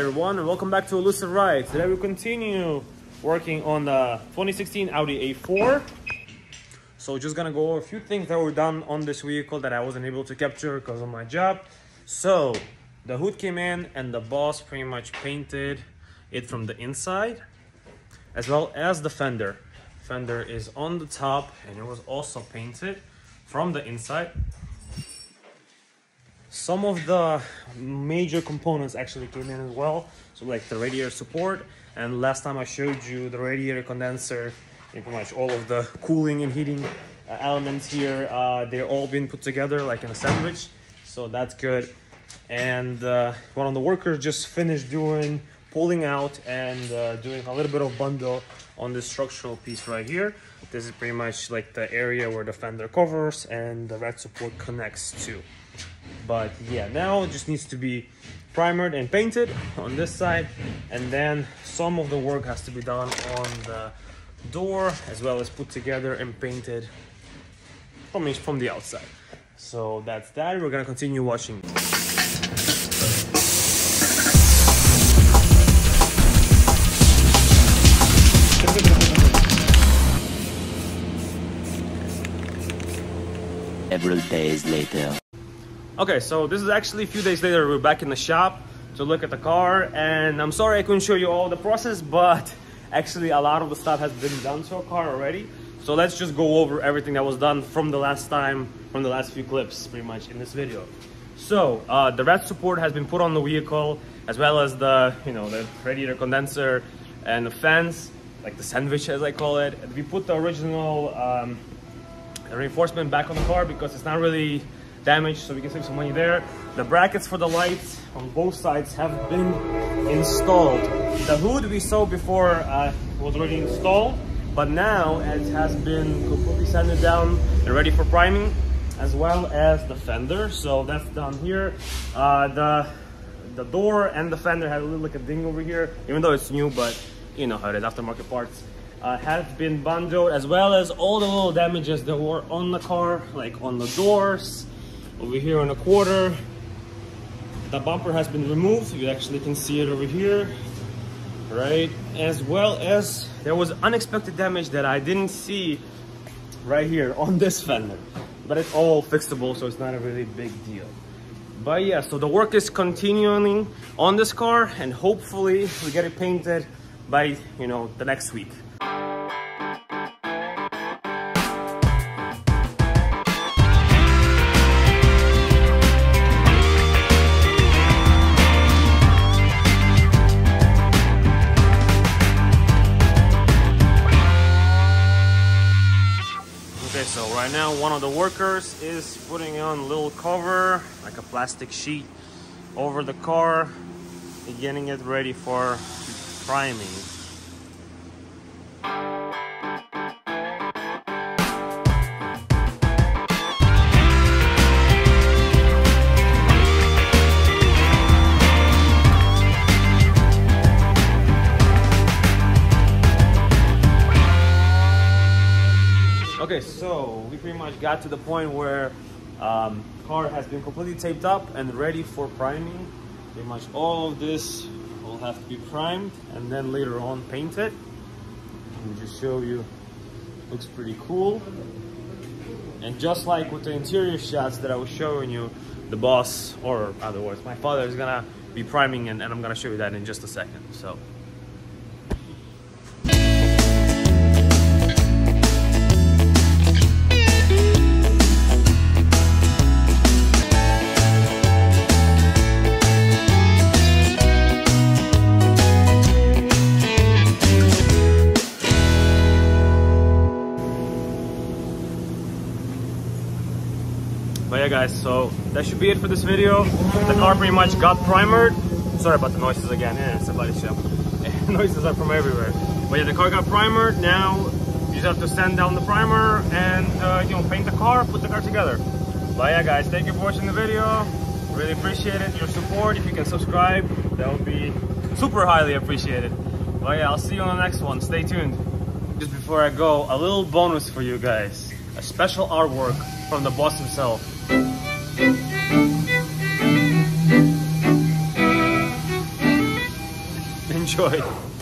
everyone, and welcome back to Elusive Rides. Today we continue working on the 2016 Audi A4. So just gonna go over a few things that were done on this vehicle that I wasn't able to capture because of my job. So the hood came in and the boss pretty much painted it from the inside, as well as the fender. Fender is on the top and it was also painted from the inside. Some of the major components actually came in as well, so like the radiator support, and last time I showed you the radiator condenser and pretty much all of the cooling and heating elements here. They're all been put together like in a sandwich, so that's good. And one of the workers just finished pulling out and doing a little bit of bundle on this structural piece right here. This is pretty much like the area where the fender covers and the red support connects to. But yeah, now it just needs to be primered and painted on this side, and then some of the work has to be done on the door as well as put together and painted from the outside. So that's that. We're gonna continue watching. Several days later. Okay, so this is actually a few days later. We're back in the shop to look at the car, and I'm sorry I couldn't show you all the process, but actually a lot of the stuff has been done to our car already. So let's just go over everything that was done from the last time, from the last few clips pretty much in this video. So the red support has been put on the vehicle, as well as the the radiator condenser and the fence, like the sandwich as I call it. We put the original reinforcement back on the car because it's not really damaged, so we can save some money there. The brackets for the lights on both sides have been installed. The hood we saw before was already installed, but now it has been completely sanded down and ready for priming, as well as the fender. So that's done here. The door and the fender had a little like a ding over here, even though it's new, but you know how it is, aftermarket parts. Has been bundled, as well as all the little damages that were on the car, like on the doors, over here on a quarter. The bumper has been removed. You actually can see it over here, right? As well as there was unexpected damage that I didn't see right here on this fender, but it's all fixable, so it's not a really big deal. But yeah, so the work is continuing on this car, and hopefully we get it painted by the next week. Okay, so right now one of the workers is putting on a little cover, like a plastic sheet, over the car, getting it ready for priming. Okay, so we pretty much got to the point where car has been completely taped up and ready for priming. Pretty much all of this will have to be primed and then later on painted. Let me just show you. Looks pretty cool. And just like with the interior shots that I was showing you, the boss, or otherwise my father, is gonna be priming, and I'm gonna show you that in just a second. So. But yeah guys, so that should be it for this video. The car pretty much got primered. Sorry about the noises again, yeah, it's a body shop. Noises are from everywhere. But yeah, the car got primered. Now you just have to sand down the primer and paint the car, put the car together. But yeah guys, thank you for watching the video. Really appreciate it, your support. If you can subscribe, that would be super highly appreciated. But yeah, I'll see you on the next one. Stay tuned. Just before I go, a little bonus for you guys. A special artwork from the boss himself. enjoy.